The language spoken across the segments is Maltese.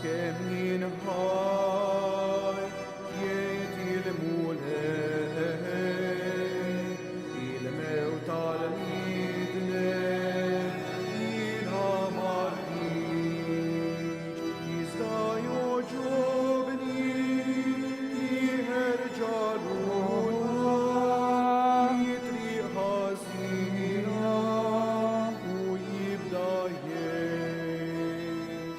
kemm jinħaj jieti l-mulej il-mew tal-midne jina marriċ jizda joġobni jiherġaluna jitri ħazina u jibda jiex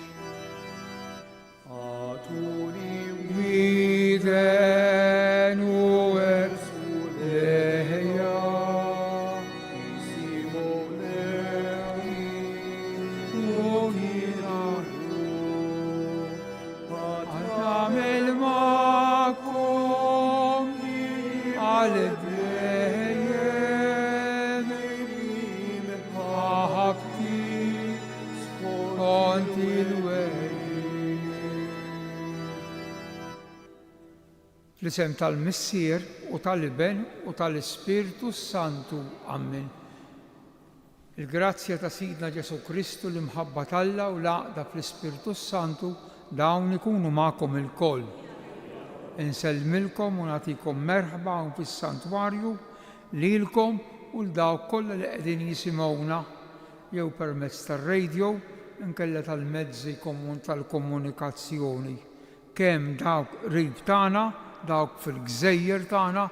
għatuni widen u ersu leħja jisimu leħi u jinaru għatamil makum għal-dejjem ħakti skont il-wej. L-isem tal-Missier u tal-Iben u tal-Ispiritu Santu. Amen. Il-grazzja ta' Sidna Ġesu Kristu l-imħabba tal-Alla u l-għaqda fl-Ispiritu Santu dawn ikunu magħkom il-koll. Insellmilkom u nagħtikom merħba hawn fis-santwarju lilkom u l-dawk kollha li qegħdin jisimgħuna jew permezz tar-radio inkella tal-mezzi tal-komunikazzjoni. Kemm dawk qrib tagħna, dawk fil-gżejjer tagħna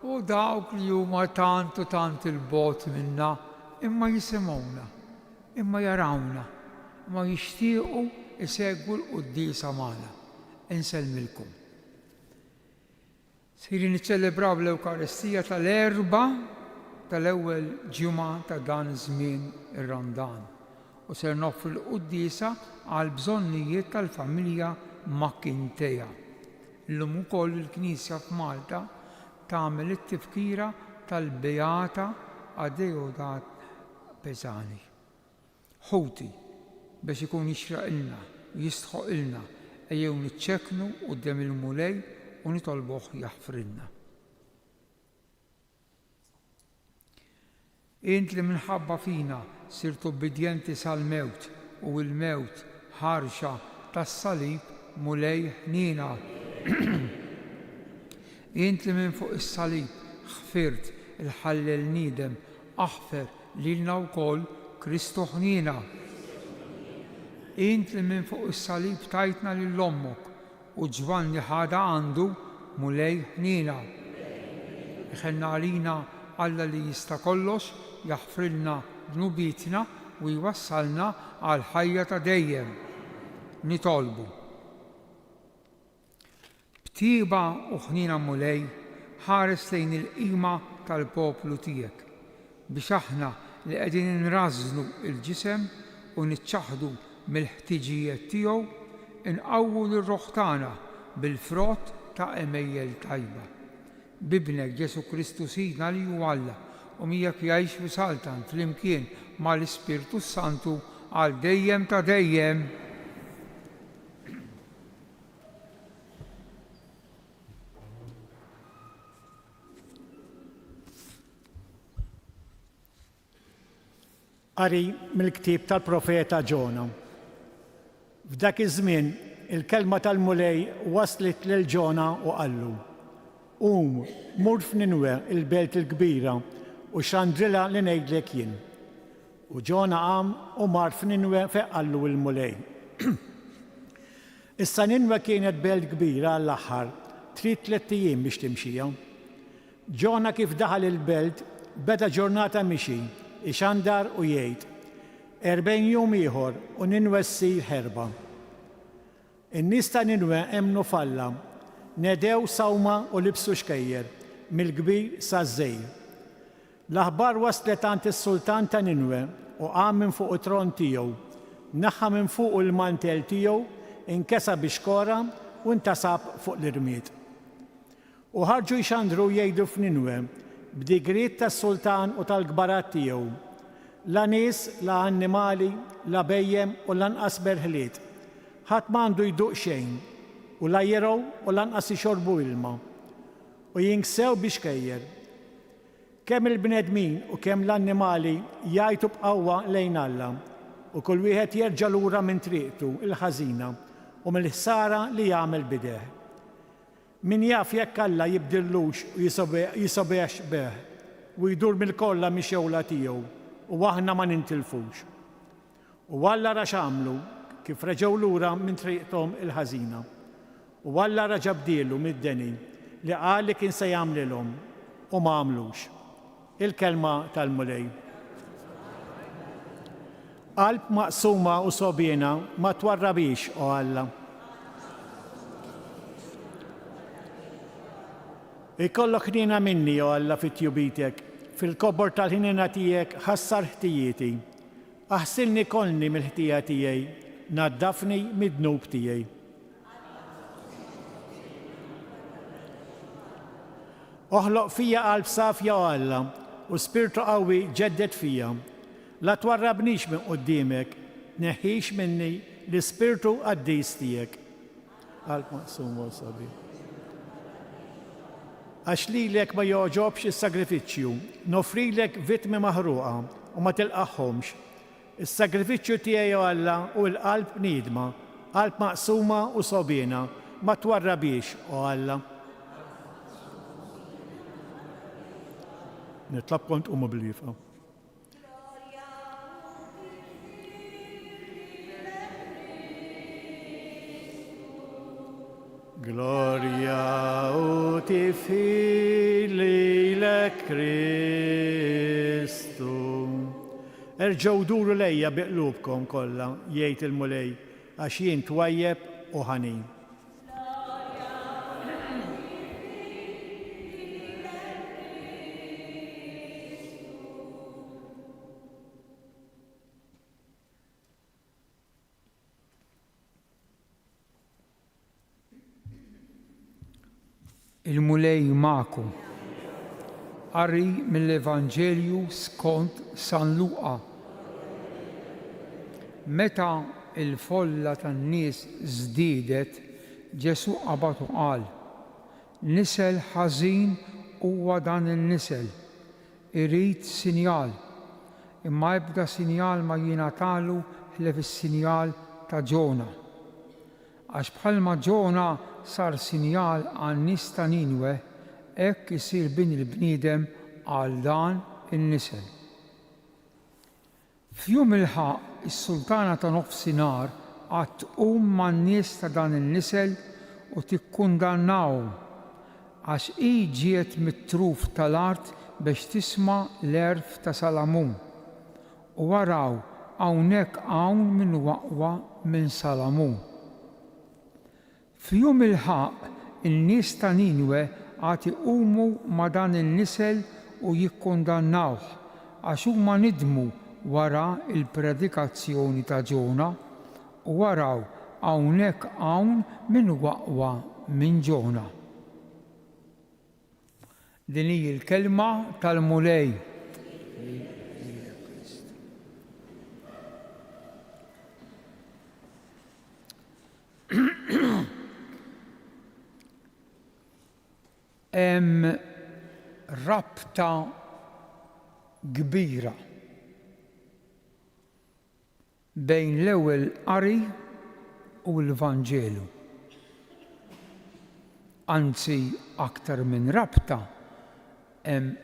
u dawk li huma tant u tant il-bogħod minna imma jisimgħuna, imma jarawna, imma jixtiequ isegwu l-quddiesa magħna. Insellmilkom. Siri niċċelebraw l-Ewkaristija tal-erba tal-ewwel ġimgħa ta' dan iż-żmien ir-Ramdan u ser noffru l-quddiesa għal bżonnijiet tal-familja Makkinteja. Illum ukoll il-Knisja f'Malta tagħmel it-tifkira tal-Beata Adeodat Pesani. Ħuti biex ikun jixraqilna, jistħoqilna ejjew niċċekknu quddiem il-mulej u nitolbuh jaħfrilna. Int li minħabba fina sirtu obbedjenti sal-mewt u l-mewt ħarxa tas-salib mulej ħnina. Int li minn fuq is-salib ħfirt il-ħallel niedem aħfer lilna wkoll Kristu ħnina. Int li minn fuq is-salib tajtna lil ommok u ġvanni ħada għandu mulej ħnina. Iħenna għalina Alla li jista' kollox jaħfrilna dnubitna u jwassalna għal ħajja ta' dejjem. Nitolbu. Btieba u ħnina mulej ħares lejn il-qima tal-poplu tiegħek biex aħna li qegħdin nrażżnu l-ġisem u niċċaħdu mill-ħtiġijiet tiegħu inqawwu lir-ruħ tagħna bil-frott ta' emejjel tajba. Bibnek Ġesu Kristu Sidna li hu Alla u miegħek jgħix wisaltan flimkien mal-Ispiritu Santu għal dejjem ta' dejjem. Qari mill-ktieb tal-profeta Ġona. F'dak iż-żmien il-kelma tal-mulej waslet lil Ġona u qallu: mur f'Ninwe il-belt il-kbira u xandrila li ngħidlek jien. U Ġona qam u mar f'Ninwe fejn qallu l-mulej. Issa Ninwe kienet belt kbira għall-aħħar, trid 3 ijiem biex timxija. Ġona kif daħal il-belt beda ġurnata mixi, ixandar u jgħid: 40 jum ieħor u Ninwe ssir ħerba. In-nies ta' Ninwe emnu falla, nedew sawma u libsu xkejjer, mill-kbir saż-żgħir. L-aħbar waslet għand is-sultan ta' Ninwe u qam minn fuq it-tron tiegħu, naħħa minn fuq il-mantel tiegħu, inkesa biex kora u ntasab fuq l-irmiet. U ħarġu jxandru jgħidu f'Ninwe b'digriet tas-sultan u tal-kbarat tiegħu: la nies, la annimali, la bejjem u lanqas berħliet. Ħadd m'għandu jduq xejn u la jeraw u lanqas ixorbu ilma u jinksew biex kejjer. Kemm il-bnedmin u kemm l-annimali jgħajtu b'qawwa lejn Alla u kull wieħed jerġa' lura minn triqtu il-ħażina u mill-ħsara li jagħmel bideħ. Min jaf jekk Alla jibdillux u jisobex beħ u jdur mill-kollha mix-xewla tiegħu u aħna ma nintilfux. U Alla ra x'għamlu kif reġgħu lura minn triqthom il-ħażina. U Alla raġa' bdielu mid-deni li qal li kien se jagħmlilhom u ma għamlux. Il-kelma tal-mulej. Qalb maqsuma u sobiena ma twarrabix, o Alla. Ikollok ħnina minni, o Alla, fit-tjubitek, fil-kobor tal-ħnina tiegħek ħassar ħtijieti. Aħsilni kolni mill-ħtija tiegħi, naddafni mid-dnub tiegħi. Oħloq fija qalb safja, o Alla, u spirtu qawwi ġeddet fija. La twarrabnix minn qudiemek, neħħix minni l-ispirtu qaddis tiegħek. Qalb maqsum u sabi. Għax lilek ma joġobx is-sagrifiċċju, nofrilek vittmi maħruqa u ma tilqaħħomx. Is-sagrifiċċju tiegħi, o Alla, u l-qalb niedma, qalb maqsuma u sobiena, ma twarrabix, o Alla. Nitlabkom tqumu bil-wifqa. Gloria uti Filii Kristu. Erġgħu duru lejja biqlubkom kollha, jgħid il-mulej, għax jien twajjeb u ħanin. Il-mulej ma'kom. Qari mill-Evanġelju skont San Luqa. Meta il-folla tan-nies żdiedet, Ġesu qabad u qal: nisel ħażin huwa dan il-nisel, irid sinjal, imma ebda sinjal ma jingħatalu ħlef is-sinjal ta' Ġona. Għax bħalma Ġona sar sinjal għan-nies ta' Ninwe, hekk isir bin il-bniedem għal dan in-nisel. F'jum il-ħaq is-sultana ta' nofsinhar għad tqum man-nies ta' dan in-nisel u tikkundannawhom għax hi ġiet mit-truf tal-art biex tisma' l-erf ta' Salamun. U waraw hawnhekk hawn min waqwa minn Salamun. F'jum il-ħaq in-nies ta' Ninwe għad iqumu ma' dan in-nisel u jikkundannawh għax huma nidmu wara il-predikazzjoni ta' Ġona u waraw hawnhekk hawn min waqwa minn Ġona. Din hi l-kelma tal-mulej. Hemm rabta kbira bejn l-ewwel qari u l-Vanġelu. Anzi, aktar minn rabta, hemm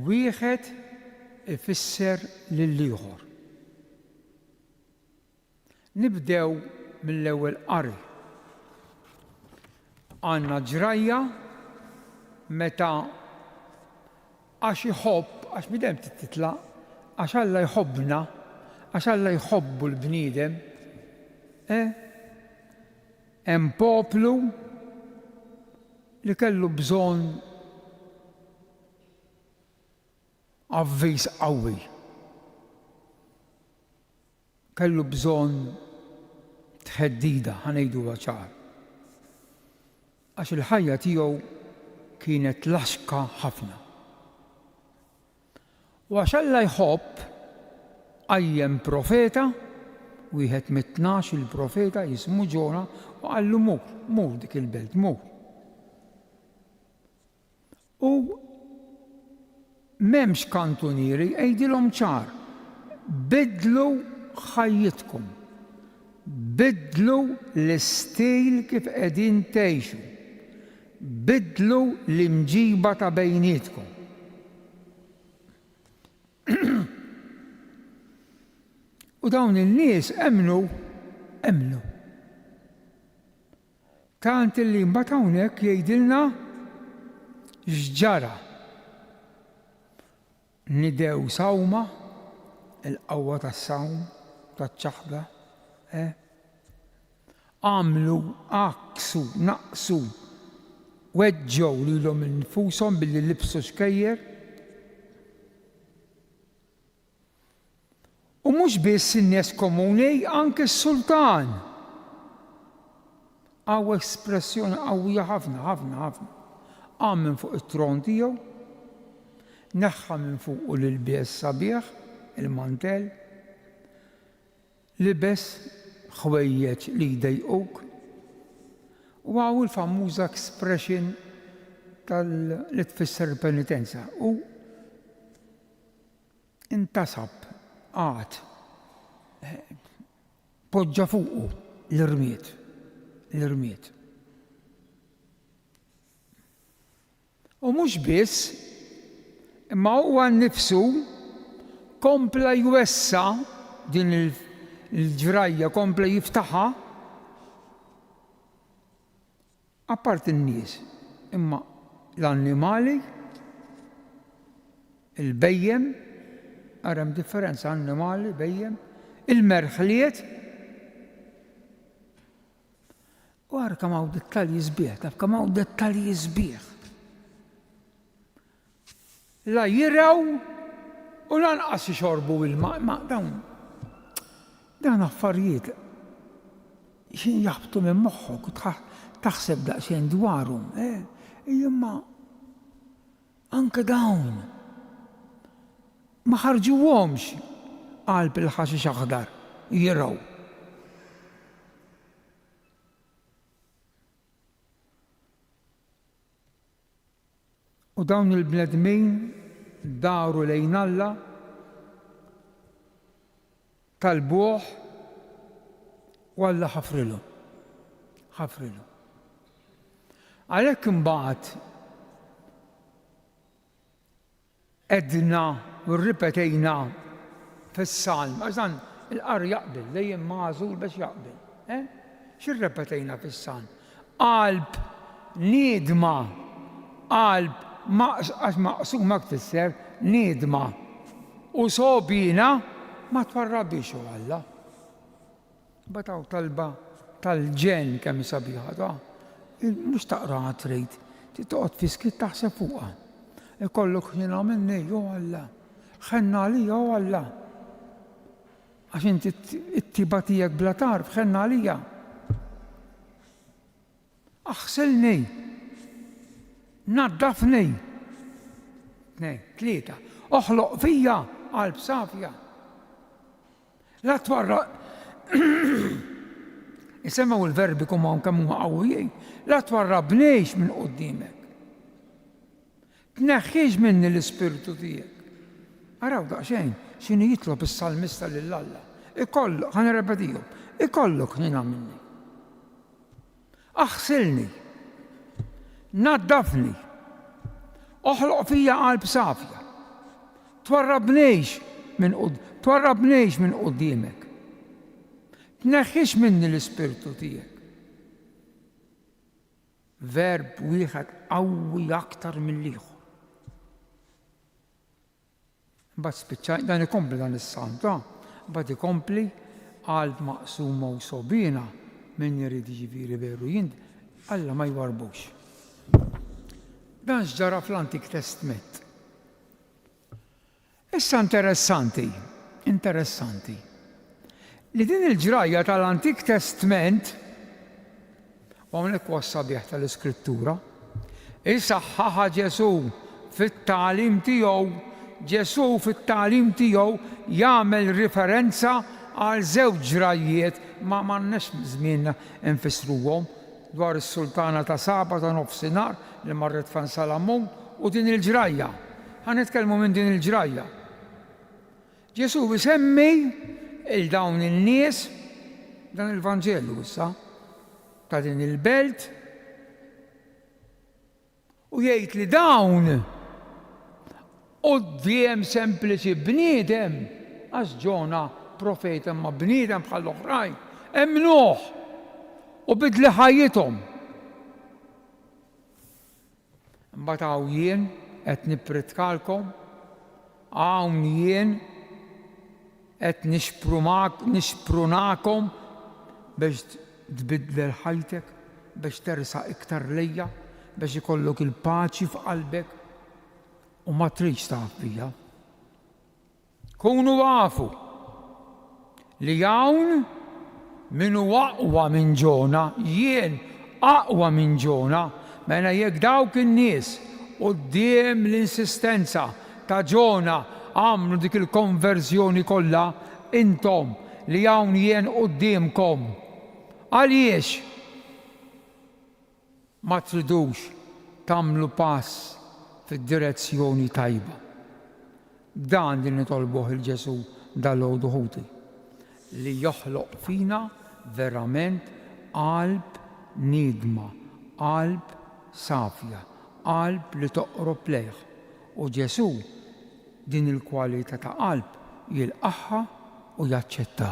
wieħed ifisser lill-ieħor. Nibdew mill-ewwel qari. Għandna ġrajja meta għax iħobb, għax bidem titlaq, għax Alla jħobbna, għax Alla jħobbu l-bniedem, hemm poplu li kellu bżonn avviż qawwi. Kellu bżonn tħeddida, ħanejduha ċar. Għax il-ħajja tiegħu kienet laxka ħafna. U għax Alla jħobb qajjem profeta, wieħed mit-12 il-profeta jismu Ġona, u qallu mur dik il-belt, mur. U m'hemmx kantunieri, għejdilhom ċar, bidlu ħajjitkom, bidlu l-istil kif qegħdin tgħixu, bidlu l-imġiba ta' bejnietkom. U dawn in-nies emnu. Tant li mbagħad hawnhekk jgħidilna x'ġara. Nidew sawma, il-qawwa tas-sawm, taċ-ċaħda, għamlu, aksu, naqsu, weġġew lilhom infushom billi libsu xkejjer. U mhux biss in-nies komuni, anke s-sultan. Għaw espressjoni qawwija ħafna. Qam minn fuq it-tron tiegħu, neħħa minn fuq l-ilbies sabiħ, il-mantel, libes ħwejjeġ li jdejquk, u għaw il-famuża expression li tfisser penitenza. U intasab għad poġġa fuqu l-irmiet. U mhux biss, imma huwa nnifsu kompla jwessa din il-ġrajja, kompla jiftaħha apart in-nies, imma l-annimali, il-bejjem, għarem differenza annimali, bejjem, il-merħliet, u għar kam għaw dettalji sbieħ, kam għaw dettalji sbieħ. La jiraw u lanqas jixorbu il-ma' dawn affarijiet xin jaħbtu minn moħħok u taħseb daqsxejn dwarhom. Imma anke dawn ma ħarġuhomx qalb il-ħaxix aħdar jiraw. U dawn il-bnedmin daru lejn Alla, talbuh u Alla ħafrilu. Għalhekk imbagħad edna u rripetejna fis-salm, għażan il-qari jaqbel, lejjem magħżul biex jaqbel. X'irrepetejna fis-salm? Qalb niedma, qalb għax maqsuma tfisser niedma u sobina ma twarrabix u Alla. Bataw talba tal-ġen kemm sabiħa, mhux taqraha trid, titqgħod fiskit taħseb fuqha. Ikollok ħin minni, jew Alla, ħenna għalija u Alla. Għax inti t-tiba tiegħek bla tarf, ħenna għalija. Aħsilni, naddafni. 2, 3, oħloq fija qalb safja. La twarra jisemmaw il-verbi kemm huma qawwijin, la twarrabniex minn qudiemek. Tneħħiġ minni l-ispirtu tiegħek. Araw daqsxejn x'inhi jitlob is-salmista lil Alla. Ikollok, ħanirrepetihom, ikollok ħina minni. Aħsilni, naddafni, oħloq fija qalb safja. Twarrabniex minn qudiemek. Tneħħix minni l-ispirtu tiegħek. Verb wieħed qawwi aktar mill-ieħor. Mbagħad spiċċaj dan ikompli dan is-salm, mbagħad ikompli qalb maqsuma u sobina min irid jiġifieri veru jien Alla ma jwarbux. Dan x'ġara fl-Antik Testament. Issa interessanti li din il-ġrajja tal-Antik Testament u hawnhekk huwa s-sabiħ tal-Iskrittura, isaħħaħa Ġesu fit-tagħlim tiegħu jagħmel riferenza għal żewġ ġrajiet ma m'għandniex żmienna nfissruhom dwar is-Sultana ta' Saba ta' nofsinhar li marret fan Salamun u din il-ġrajja. Ħanitkellmu minn din il-ġrajja. Ġesu isemmi il-dawn in-nies dan il-Vanġelu issa ta' din il-belt u jgħid li dawn quddiem sempliċi bniedem għax Ġona profeta ma' bniedem bħall-oħrajn emnuh u bidli ħajjithom. Mbagħad hawn jien qed nippritkalkom, hawn jien qed nixprunakom biex tbiddel ħajtek, biex tersaq iktar lejja, biex ikollok il-paċi f'qalbek u ma tridx taf fija. Kunu għafu li hawn min huwa aqwa minn Ġona, jien aqwa minn Ġona, mela jekk dawk in-nies quddiem l-insistenza ta' Ġona għamlu dik il-konverżjoni kollha, intom li hawn jien quddiemkom għaliex ma tridux tagħmlu pass fid-direzzjoni tajba. Dan li nitolbuh il-Ġesu dal-għodu ħuti li joħloq fina verament qalb nidma, qalb safja, qalb li toqrob lejh. U Ġesu din il-kwalità ta' qalb jilqaħħa u jaċċettha.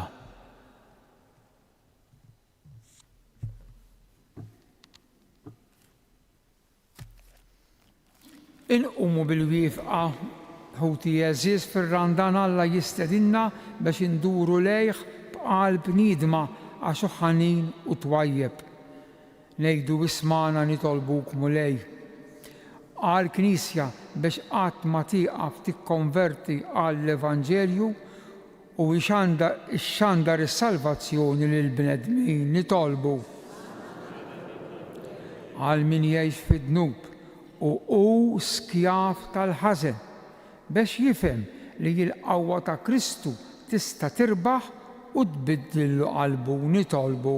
Inqumu bil-wifqa ħuti jeżiż fir-randan Alla jistedinna biex induru lejh b'qalb nidma għax hu ħanin u twajjeb. Ngħidu ismana nitolbuk mulej. Għall-Knisja biex qatt ma tieqaf tikkonverti għall-Evanġelju u ixxandar is-salvazzjoni lill-bnedmin nitolbu. Għal min jgħix fid-dnub u skjaf tal-ħażen biex jifhem li l-qawwa ta' Kristu tista' tirbaħ u tbiddillu qalbu nitolbu.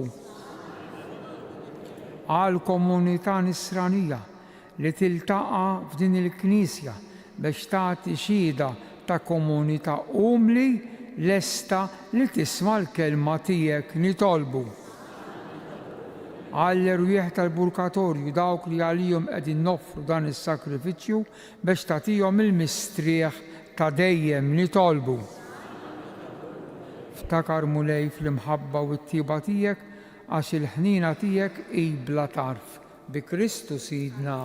Għall-komunità nisranija li tiltaqa' f'din il-Knisja biex tagħti xhieda ta' komunità umli lesta li tisma' l-kelma tiegħek nitolbu. Għall-irwieħ tal-Purgatorju dawk li għalihom qegħdin noffru dan is-sakrifiċċju biex tagħtihom il-mistrieħ ta' dejjem nitolbu. Ftakar mulej fl-imħabba u t-tieba tiegħek għax il-ħnina tiegħek hi bla tarf bi Kristu Sidna.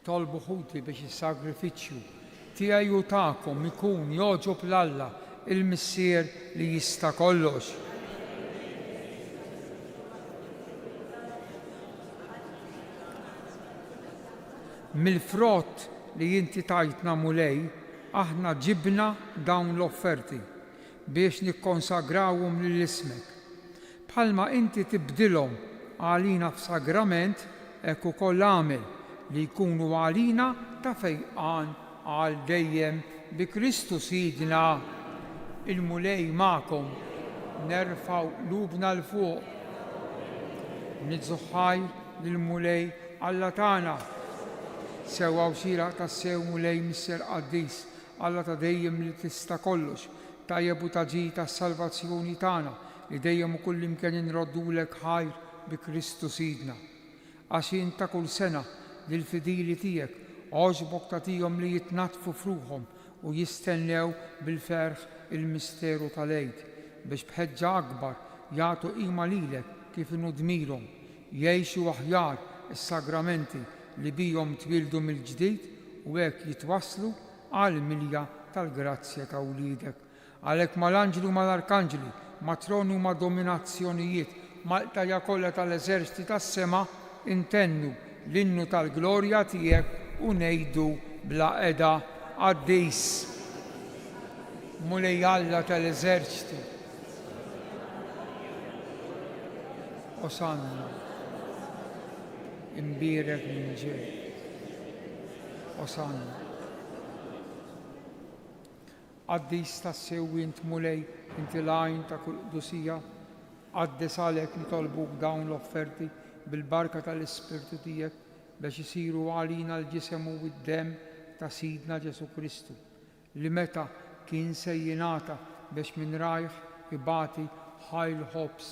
Jitolbu ħuti biex is-sagrifiċċju tiegħi u tagħkom ikun jogħġob l-Alla il-Missier li jista' kollox. Mill-frott li inti tajtna mulej, aħna ġibna dawn l-offerti biex nikkonsagrawhom lill-ismek. Bħalma inti tibdilhom għalina f'sagrament hekk ukoll għamel li jkunu għalina ta' fejqan għal dejjem bi Kristu Sidna. Il-mulej magħkom nerfaw lubna l-fuq. Nitżuħħaj lill-mulej Alla tagħna. Sewwa xira tas-sew mulej Misser Qaddis Alla ta' dejjem li tista' kollox, tajjeb u taġi tas-salvazzjoni tagħna li dejjem u kull imkien inroddulek ħajr bi Kristu Sidna. Għax inta kull sena lil fidili tiegħek għoġbok tagħtihom li jitnatfu fruħhom u jistennew bil-ferħ il-misteru tal-Eid biex bħeġġa akbar jagħtu qima lilek kif inhu dmirhom, jgħixu aħjar is-sagramenti li bihom twildu mill-ġdid u hekk jitwasslu għall-milja tal-grazzja ta' wliedek. Għalhekk mal-anġli u mal-arkanġli, matroni u ma' dominazzjonijiet, mal-qtajja kollha tal-eżerċiti tas-sema intennu l-innu tal-glorja tiegħek u ngħidu bla qeda għaddis. Mulej Alla tal-eżerċiti. Osanna. Imbierek minn ġej. Osanna. Għaddis tas-sew int mulej inti lajn ta' kull qdusija, għaddis għalhekk nitolbuk dawn l-offerti bil-barka tal-Ispirtu tiegħek biex isiru għalina l-ġisem u d-dem ta' Sidna Ġesu Kristu, li meta kien se jingħata biex minn rajħ ibati ħajl ħobs,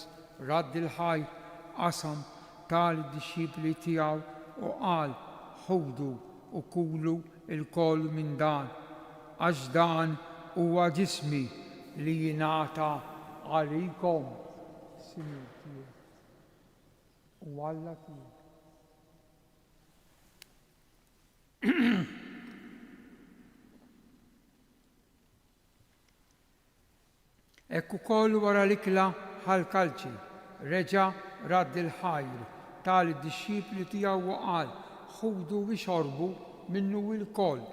radd il-ħajr, qasam tal-dixxipli tiegħu u qal ħudu u kulu il-koll minn dan, għax dan huwa ġismi li jingħata għalikom. Sinjur tiegħek u Alla tiegħek. Ekku kollu wara l-ikla ħal-kalċi, reġa' radd il-ħajr tal-dixxipli tiegħu u qal ħudu u xorbu minnu il-koll,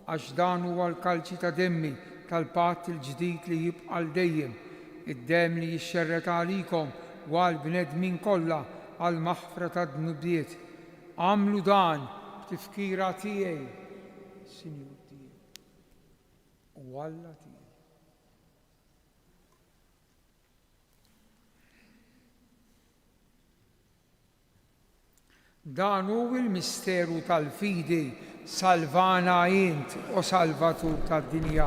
għax dan huwa l-kalċi ta' demmi tal-patt il-ġdid li jibqa' dejjem, id-dem li jixxerret għalikom u għall-bnedmin kollha għall-maħfra tad-dnubiet. Għamlu dan b'tifkira tiegħi, Sinjur tiegħek u Alla tiegħek. Dan hu il-misteru tal-fidi salvana int u salvatur tad-dinja.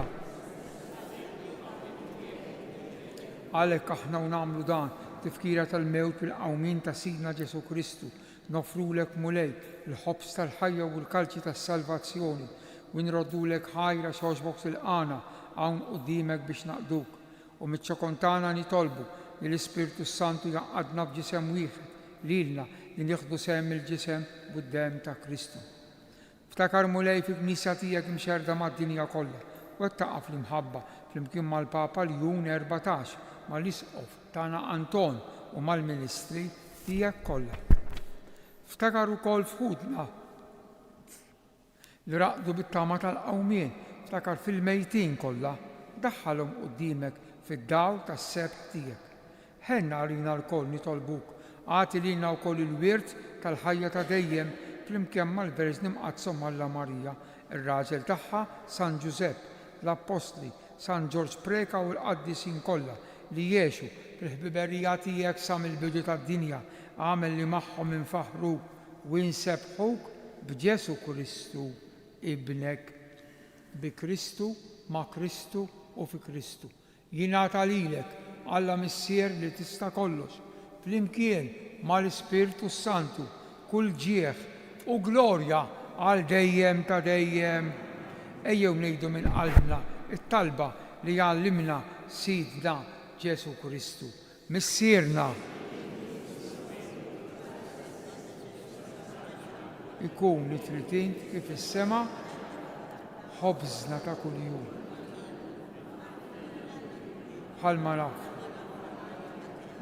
Għalhekk aħna nagħmlu dan tifkira tal-mewt bil-qawmin ta' Sidna Ġesu Kristu, nofrulek mulej il-ħobs tal-ħajja u l-kalċi tas-salvazzjoni u nroddulek ħajra xogħbok tilqana hawn quddiemek biex naqduk u miċ-ċokontana nitolbu li l-Ispirtu Santu jaqgħadna b'ġisem wieħed lilna li nieħdu sehem il-ġisem u d-dem ta' Kristu. Ftakar mulej fil-Knisja tiegħek imxerda mad-dinja kollha u qed taqaf l-imħabba flimkien mal-Papa Ljun 14 mal-Isqof tagħna Anton u mal-Ministri tiegħek kollha. Ftakar ukoll fħudna li raqdu bit-tama tal-qawmien, ftakar fil-mejtin kollha, daħħalhom quddiemek fid-dawl tas-sebħ tiegħek. Ħenna għalina l-koll nitolbuk, għati lilna wkoll il-wirt tal-ħajja ta' dejjem flimkien mal-Verżni mqazzom Alla Marija, ir-raġel tagħha San Ġusepp, l-Apostli, San Ġorġ Preka u l-qaddisin kollha li jgħixu fil-ħbiberija tiegħek sa mill-bidu tad-dinja, għamel li magħhom infaħruk u nsebħuk b'Ġesu Kristu ibnek, bi Kristu, ma' Kristu u fi Kristu. Jingħata lilek Alla Missier li tista' kollox, flimkien mal-Ispirtu Santu, kull ġieħ u glorja għal dejjem ta' dejjem. Ejjew ngħidu minn qalbna it-talba li jgħallimna Sidna Ġesu Kristu. Missierna ikun li trid int kif is-sema ħobżna ta' kuljum. Bħalma naf.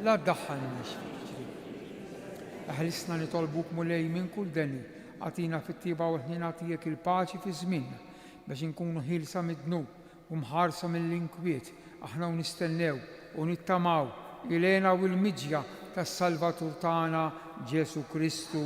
La ddaħħalniex fil-ġrid. Aħlisna nitolbuk mulej minn kull deni, għatina fit-tieba u ħnina tiegħek il-paċi fi żminna biex inkunu ħilsa mid-dnub u mħarsa mill-inkwiet, aħna nistennew u nittamaw ilena u l-miġja tas-Salvatur tagħna Ġesu Kristu.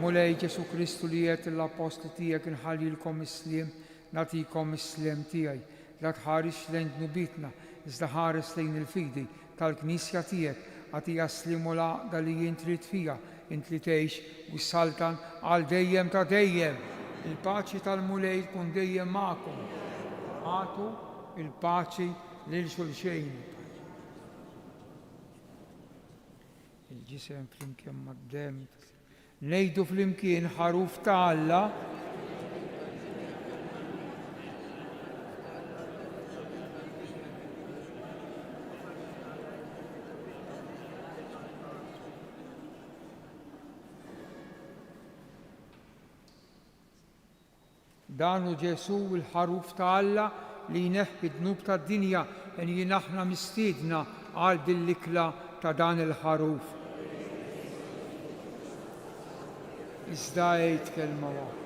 Mulej Ġesu Kristu li qed l-Apostli tiegħek inħallilkom is-sliem, nagħtikom is-sliem tiegħi, la tħares lejn dnubitna, iżda ħares lejn il-fidi tal-Knisja tiegħek, għatija slim u l-għaqda li jien trid fiha, int li tgħix u s-saltan għal dejjem ta' dejjem. Il-paċi tal-mulej tkun dejjem magħkom. Għatu il-paċi lil xulxejn. Il-ġisem flimkien mad-dem. Ngħidu flimkien ħaruf ta' Alla. Dan hu Ġesu il-ħaruf ta' Alla li jneħħi d-dnub tad-dinja jien aħna mistiedna għal din l-ikla ta' dan il-ħaruf. Iżda għid kelma waħda.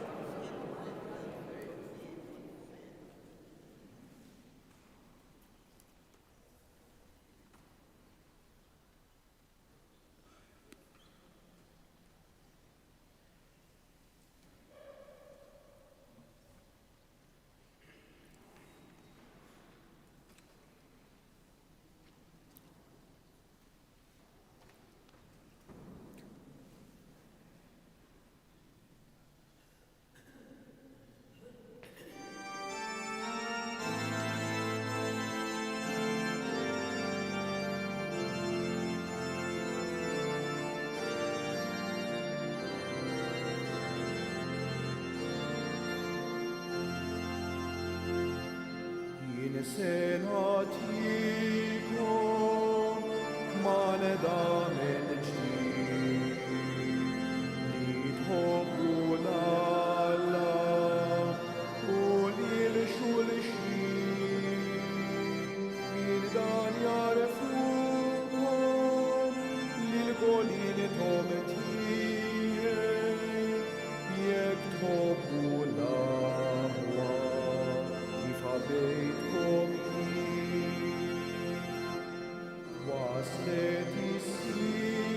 Senatikum manedam el-ġid, nitħobbu l-Alla u lil-xulxin, min dan jarfuhom lil-golin tometijaj, jek tħobbu l-Alla kif ħabejtkom waslet is-sir.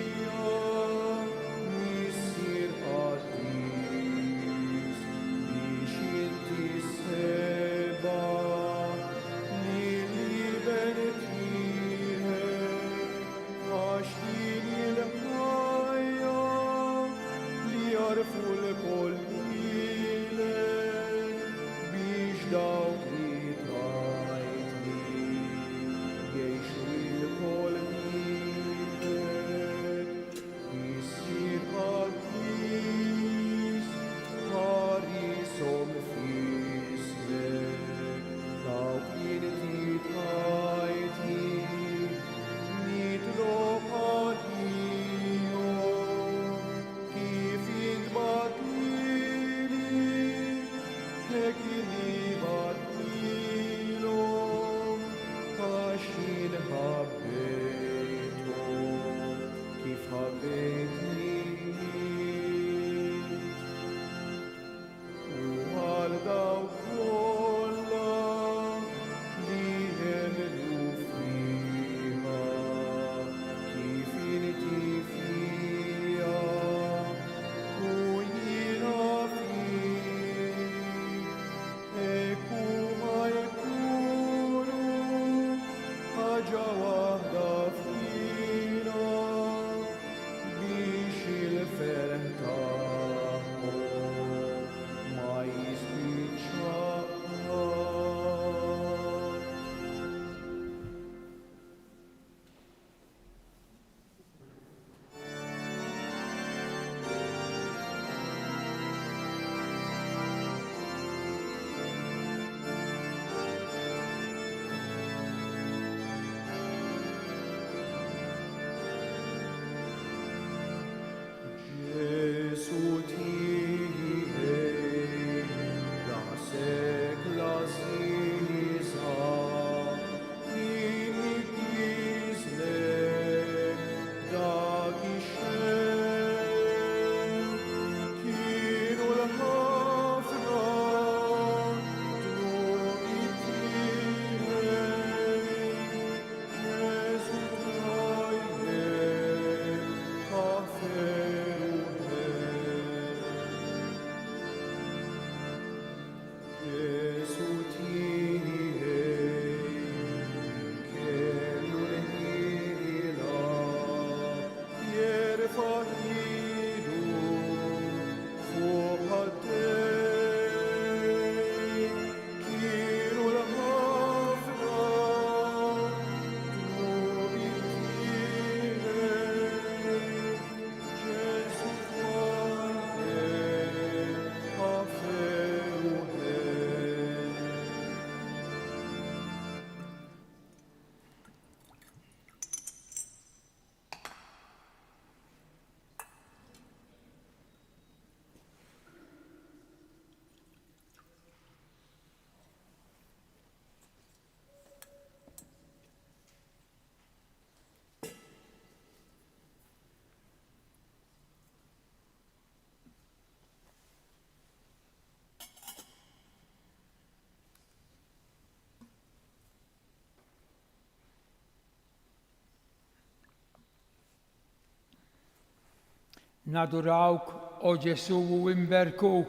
Nadurawk, o Ġesu, u imberkuk.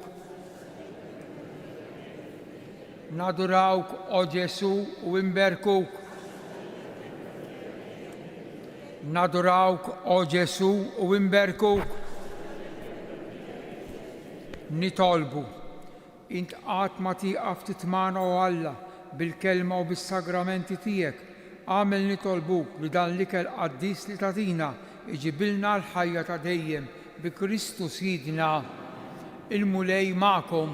Nadurawk, o Ġesu, u imberkuk. Nadurawk, o Ġesu, u imberkuk. Nitolbu, int qatt ma tieqaf titmana u Alla bil-kelma u bis-sagramenti tiegħek, għamel nitolbuk li dan l-ikel qaddis li tagħtina iġibilna l-ħajja ta' dejjem bi Kristu Sidna. Il-mulej magħkom,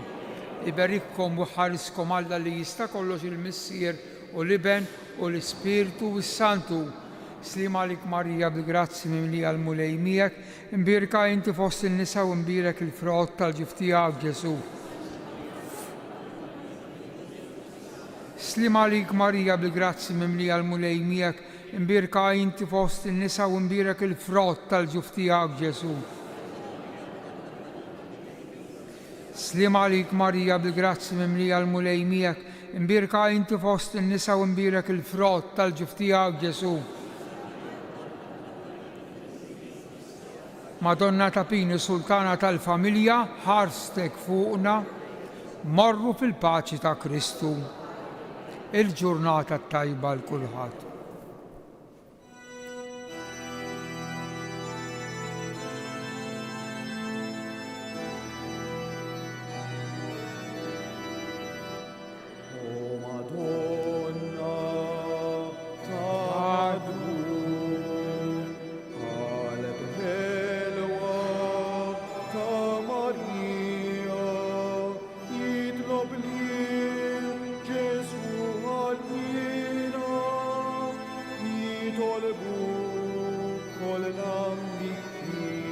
iberikkom u ħariskom Alla li jista' kollox il-Missier u l-Iben u l-Ispirtu u s-Santu. Slim għalik Marija bil-grazzi mimlija l-mulej miegħek, imbirka inti fost il-nisa u imbirek il-frott tal-ġif tiegħek Ġesu. Slim għalik Marija bil-grazzi mimlija l-mulej miegħek, imbirka inti fost il-nisa u imbirek il-frott tal-ġuf tiegħek Ġesu. Slim għalik Marija bil-grazzi mimlija l-mulej miegħek, imbirka inti fost il-nisa u imbirek il-frott tal-ġuf tiegħek Ġesu. Madonna Tapini, Sultana tal-Familja, ħarstek fuqna, morru fil-paċi ta' Kristu. Il-ġurnata tajba l-kulħadd. O Madonna, tadbu, qalb ħelwa ta' Marija, jitlob lil Ġesu għal-jina, jitolbu kol l-ambiki